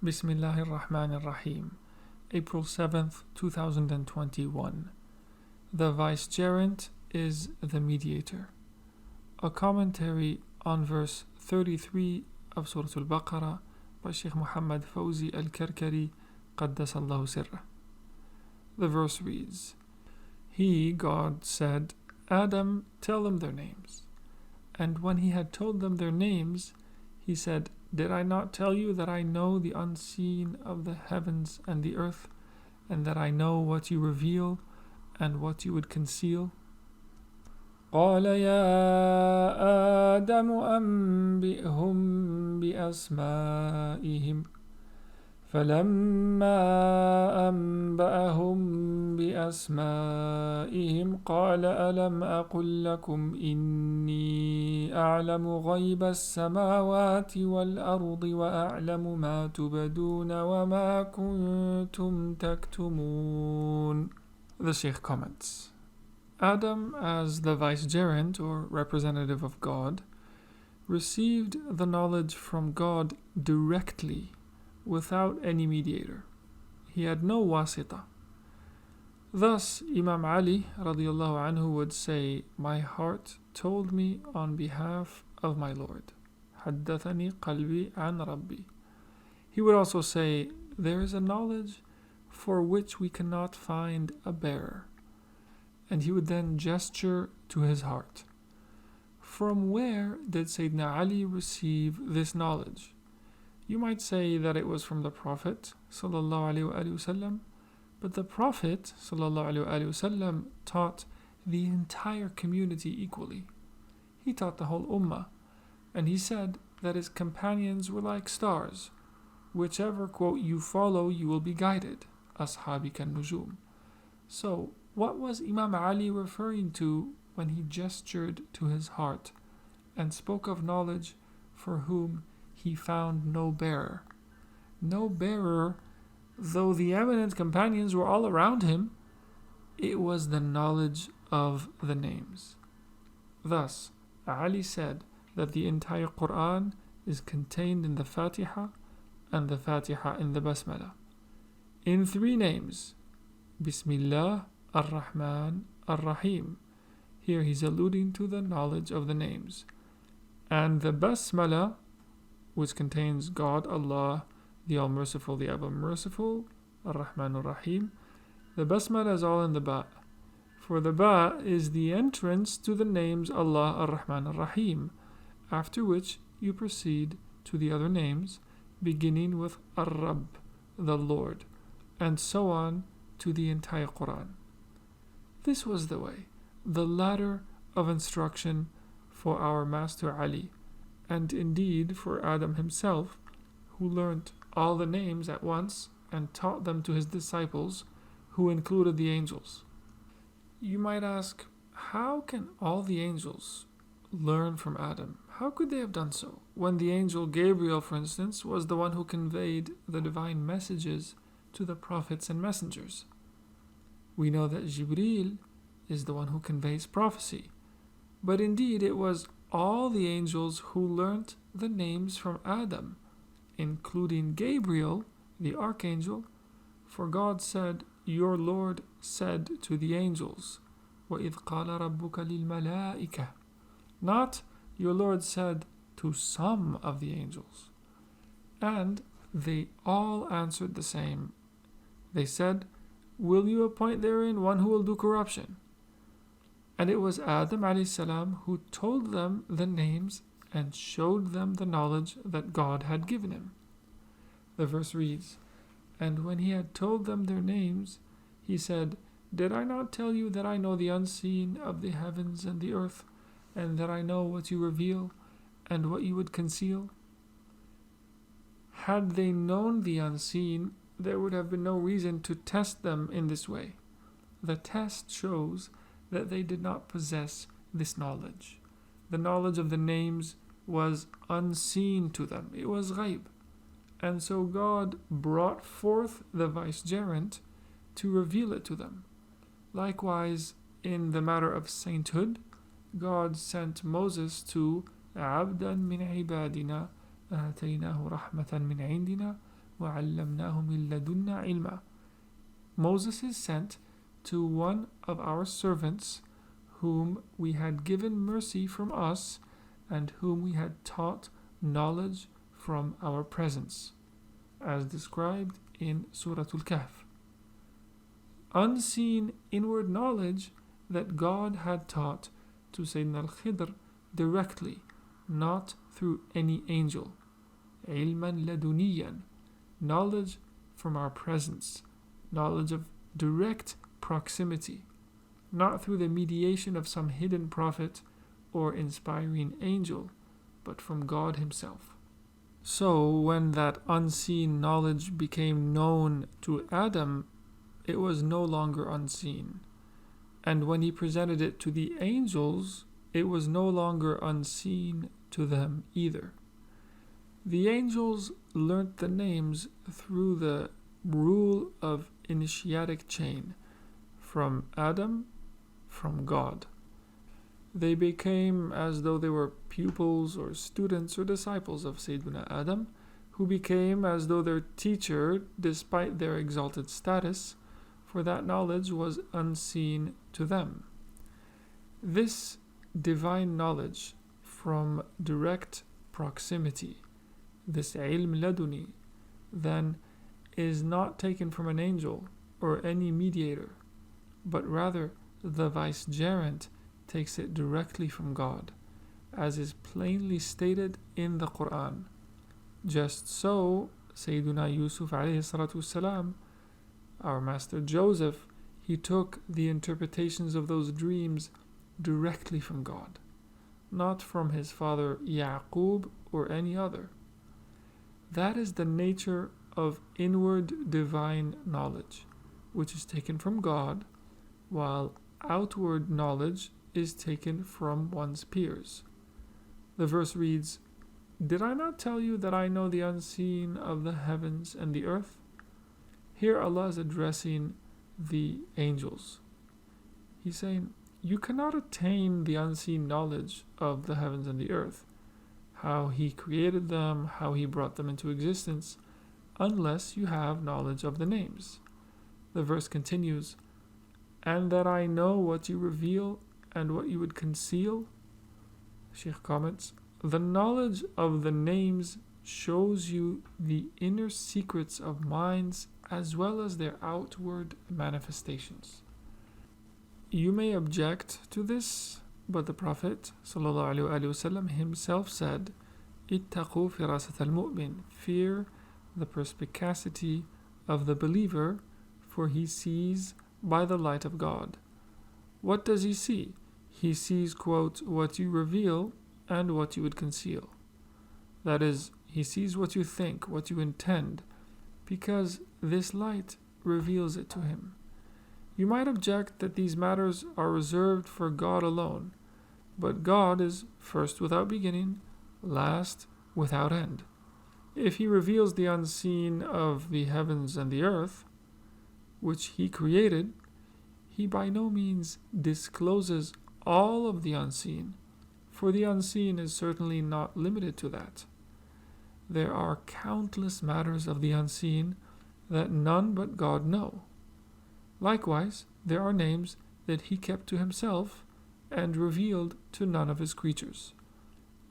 Bismillahir Rahmanir Rahim. April 7th, 2021. The Vicegerent is the Mediator. A commentary on verse 33 of Surat al-Baqara by Shaykh Mohamed Faouzi al-Karkari Qaddasallahu sirrah. The verse reads, He, God, said, Adam, tell them their names. And when he had told them their names, he said, Did I not tell you that I know the unseen of the heavens and the earth, and that I know what you reveal and what you would conceal? قال يا آدم أنبئهم بأسمائهم فلما أنبأهم بأسمائهم قال ألم أقل لكم إني أعلم غيب السماوات والأرض وأعلم ما تبدون وما كنتم تكتمون. The Shaykh comments, Adam, as the Vicegerent or representative of God, received the knowledge from God directly, without any mediator. He had no wasita. Thus, Imam Ali radiallahu anhu would say, My heart told me on behalf of my Lord. حدثني قلبي عن ربي. He would also say, There is a knowledge for which we cannot find a bearer. And he would then gesture to his heart. From where did Sayyidina Ali receive this knowledge? You might say that it was from the Prophet ﷺ, but the Prophet ﷺ taught the entire community equally. He taught the whole ummah, and he said that his companions were like stars. Whichever quote you follow, you will be guided. Ashabi kan nujum. So, what was Imam Ali referring to when he gestured to his heart and spoke of knowledge for whom he found no bearer? No bearer, though the eminent companions were all around him. It was the knowledge of the names. Thus, Ali said that the entire Quran is contained in the Fatiha and the Fatiha in the Basmala, in three names: Bismillah, Ar-Rahman, Ar-Rahim. Here he's alluding to the knowledge of the names. And the Basmala, which contains God, Allah, the All-Merciful, the Ever-Merciful, Ar-Rahman, Ar-Rahim. The Basmala is all in the Ba, for the Ba is the entrance to the names Allah, Ar-Rahman, Ar-Rahim, after which you proceed to the other names, beginning with Ar-Rabb, the Lord, and so on to the entire Quran. This was the way, the ladder of instruction for our Master Ali, and indeed for Adam himself, who learnt all the names at once and taught them to his disciples, who included the angels. You might ask, how can all the angels learn from Adam? How could they have done so, when the angel Gabriel, for instance, was the one who conveyed the divine messages to the prophets and messengers? We know that Jibreel is the one who conveys prophecy, but indeed it was all the angels who learnt the names from Adam, including Gabriel, the archangel, for God said, Your Lord said to the angels, وَإِذْ قَالَ رَبُّكَ لِلْمَلَائِكَةِ, not your Lord said to some of the angels. And they all answered the same. They said, Will you appoint therein one who will do corruption? And it was Adam a.s. who told them the names and showed them the knowledge that God had given him. The verse reads, And when he had told them their names, he said, Did I not tell you that I know the unseen of the heavens and the earth, and that I know what you reveal and what you would conceal? Had they known the unseen, there would have been no reason to test them in this way. The test shows that they did not possess this knowledge. The knowledge of the names was unseen to them. It was ghaib. And so God brought forth the Vicegerent to reveal it to them. Likewise, in the matter of sainthood, God sent Moses to عبدا من عبادنا آتيناه رحمة من عندنا وَعَلَّمْنَاهُ مِن لَدُنَّا عِلْمًا. Moses is sent to one of our servants whom we had given mercy from us and whom we had taught knowledge from our presence, as described in Surat al-Kahf. Unseen inward knowledge that God had taught to Sayyidina al-Khidr directly, not through any angel. Ilman laduniyan, knowledge from our presence, knowledge of direct proximity, not through the mediation of some hidden prophet or inspiring angel, but from God Himself. So when that unseen knowledge became known to Adam, it was no longer unseen. And when he presented it to the angels, it was no longer unseen to them either. The angels learnt the names through the rule of initiatic chain, from Adam, from God. They became as though they were pupils or students or disciples of Sayyidina Adam, who became as though their teacher despite their exalted status, for that knowledge was unseen to them. This divine knowledge from direct proximity, this ilm laduni, then is not taken from an angel or any mediator, but rather the Vicegerent takes it directly from God, as is plainly stated in the Quran. Just so, Sayyiduna Yousef alayhi salatu wasalam, our master Joseph, he took the interpretations of those dreams directly from God, not from his father Yaqub or any other. That is the nature of inward divine knowledge, which is taken from God, while outward knowledge is taken from one's peers. The verse reads, "Did I not tell you that I know the unseen of the heavens and the earth?" Here Allah is addressing the angels. He's saying, you cannot attain the unseen knowledge of the heavens and the earth, how He created them, how He brought them into existence, unless you have knowledge of the names. The verse continues, "And that I know what you reveal and what you would conceal." Shaykh comments, the knowledge of the names shows you the inner secrets of minds as well as their outward manifestations. You may object to this, but the Prophet ﷺ himself said, "Ittaqu firasat al-mu'min," fear the perspicacity of the believer, for he sees by the light of God. What does he see? He sees, quote, what you reveal and what you would conceal. That is, he sees what you think, what you intend, because this light reveals it to him. You might object that these matters are reserved for God alone, but God is first without beginning, last without end. If He reveals the unseen of the heavens and the earth, which He created, He by no means discloses all of the unseen, for the unseen is certainly not limited to that. There are countless matters of the unseen that none but God know. Likewise, there are names that He kept to Himself and revealed to none of His creatures.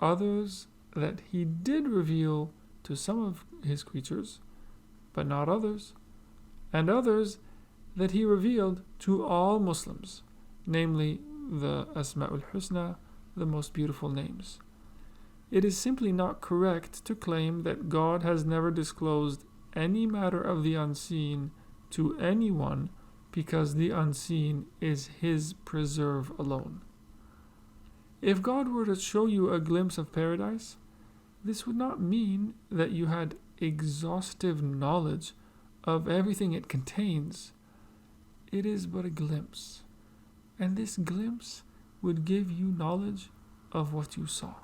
Others that He did reveal to some of His creatures, but not others. And others that He revealed to all Muslims, namely the Asma'ul Husna, the most beautiful names. It is simply not correct to claim that God has never disclosed any matter of the unseen to anyone because the unseen is His preserve alone. If God were to show you a glimpse of paradise, this would not mean that you had exhaustive knowledge of everything it contains. It is but a glimpse, and this glimpse would give you knowledge of what you saw.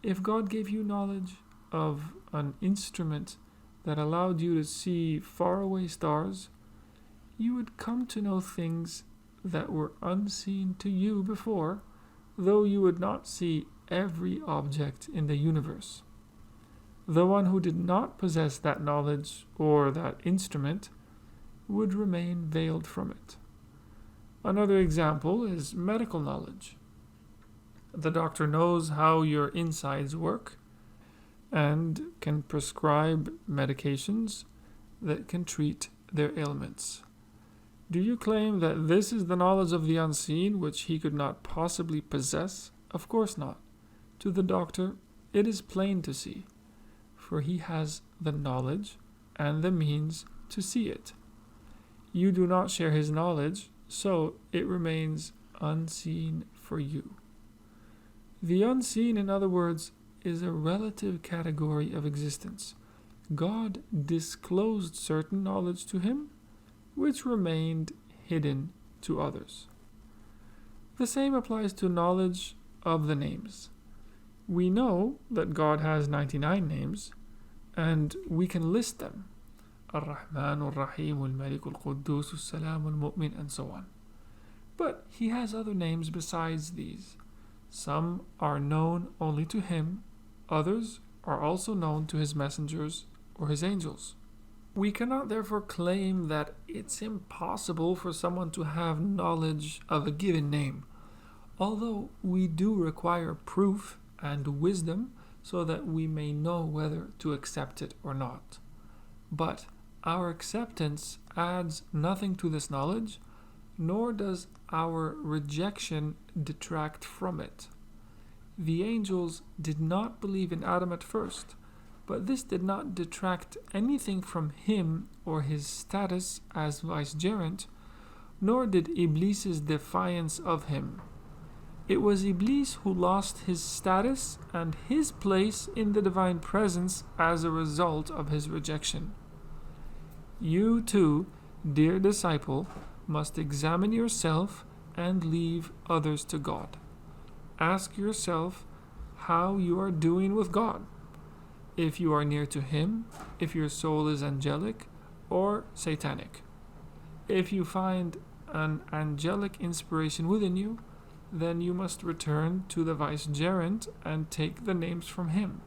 If God gave you knowledge of an instrument that allowed you to see faraway stars, you would come to know things that were unseen to you before, though you would not see every object in the universe. The one who did not possess that knowledge or that instrument would remain veiled from it. Another example is medical knowledge. The doctor knows how your insides work and can prescribe medications that can treat their ailments. Do you claim that this is the knowledge of the unseen which he could not possibly possess? Of course not. To the doctor, it is plain to see, for he has the knowledge and the means to see it. You do not share his knowledge, so it remains unseen for you. The unseen, in other words, is a relative category of existence. God disclosed certain knowledge to him, which remained hidden to others. The same applies to knowledge of the names. We know that God has 99 names, and we can list them. Ar-Rahman, Ar-Rahim, Al-Malik, Al-Quddus, Al-Salam, Al-Mu'min, and so on. But he has other names besides these. Some are known only to him, others are also known to his messengers or his angels. We cannot therefore claim that it's impossible for someone to have knowledge of a given name, although we do require proof and wisdom so that we may know whether to accept it or not. But our acceptance adds nothing to this knowledge, nor does our rejection detract from it. The angels did not believe in Adam at first, but this did not detract anything from him or his status as vicegerent, nor did Iblis's defiance of him. It was Iblis who lost his status and his place in the divine presence as a result of his rejection. You too, dear disciple, must examine yourself and leave others to God. Ask yourself how you are doing with God. If you are near to him, if your soul is angelic or satanic. If you find an angelic inspiration within you, then you must return to the vicegerent and take the names from him.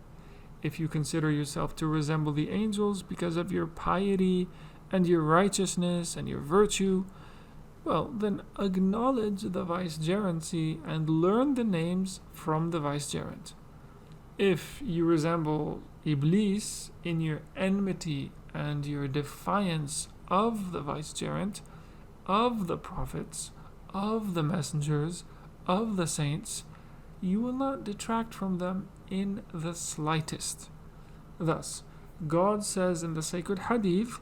If you consider yourself to resemble the angels because of your piety and your righteousness and your virtue, well, then acknowledge the vicegerency and learn the names from the vicegerent. If you resemble Iblis in your enmity and your defiance of the vicegerent, of the prophets, of the messengers, of the saints, you will not detract from them in the slightest. Thus, God says in the sacred hadith,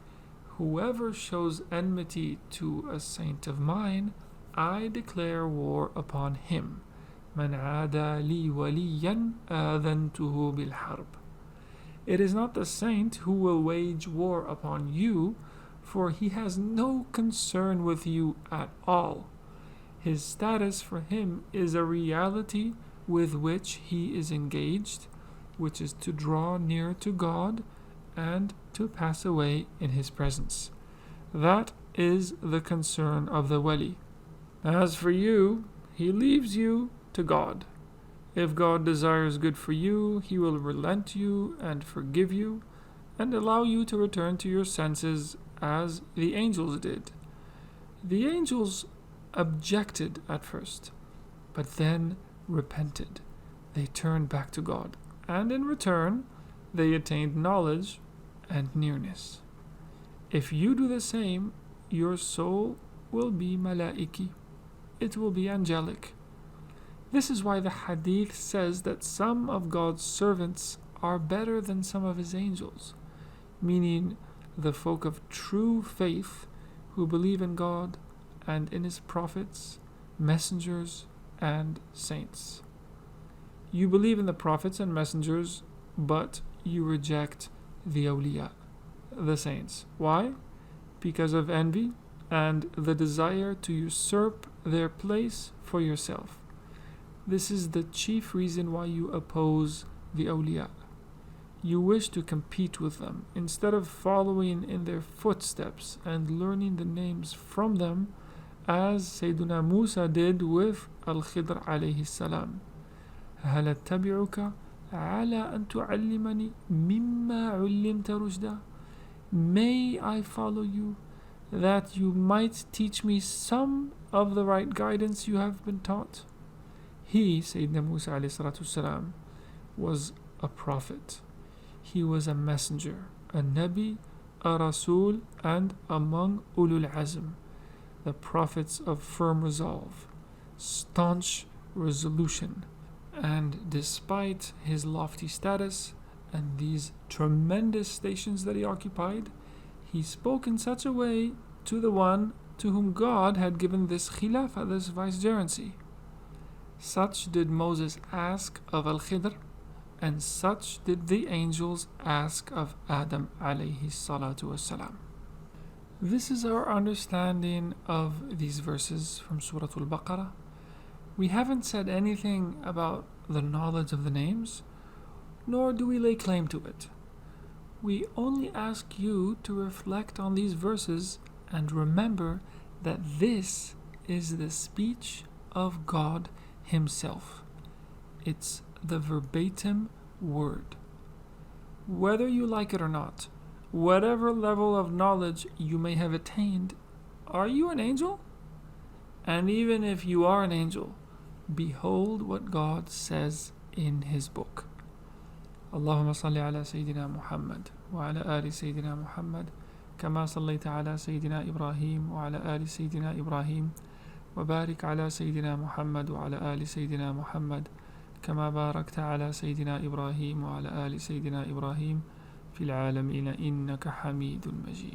"Whoever shows enmity to a saint of mine, I declare war upon him. Man aada li waliyan aadhantuhu bil harb." It is not the saint who will wage war upon you, for he has no concern with you at all. His status for him is a reality with which he is engaged, which is to draw near to God and to pass away in his presence. That is the concern of the wali. As for you, he leaves you to God. If God desires good for you, he will relent you and forgive you and allow you to return to your senses as the angels did. The angels objected at first, but then repented. They turned back to God, and in return, they attained knowledge and nearness. If you do the same, your soul will be malaiki. It will be angelic. This is why the hadith says that some of God's servants are better than some of his angels, meaning the folk of true faith who believe in God and in his prophets, messengers, and saints. You believe in the prophets and messengers, but you reject the awliya, the saints. Why? Because of envy and the desire to usurp their place for yourself. This is the chief reason why you oppose the awliya. You wish to compete with them instead of following in their footsteps and learning the names from them, as Sayyiduna Musa did with al-Khidr alayhi salam. هل اتبعك على أن تعلمني مما علمت رشدا. May I follow you, that you might teach me some of the right guidance you have been taught. He, Sayyidina Musa alayhi salatu wasalam, was a prophet. He was a messenger, a Nabi, a Rasul, and among Ulul Azm, the prophets of firm resolve, staunch resolution. And despite his lofty status and these tremendous stations that he occupied, he spoke in such a way to the one to whom God had given this khilafah, this vicegerency. Such did Moses ask of Al-Khidr, and such did the angels ask of Adam alayhi salatu wassalam. This is our understanding of these verses from Surat al-Baqara. We haven't said anything about the knowledge of the names, nor do we lay claim to it. We only ask you to reflect on these verses and remember that this is the speech of God Himself. It's the verbatim word. Whether you like it or not, whatever level of knowledge you may have attained, are you an angel? And even if you are an angel, behold what God says in His book. Allahumma salli ala Sayyidina Muhammad wa ala ali Sayyidina Muhammad kama sallaita ala Sayyidina Ibrahim wa ala ali Sayyidina Ibrahim wa barik ala Sayyidina Muhammad wa ala ali Sayyidina Muhammad kama barakta ala Sayyidina Ibrahim wa ala ali Sayyidina Ibrahim fil alamina innaka hamidun majid.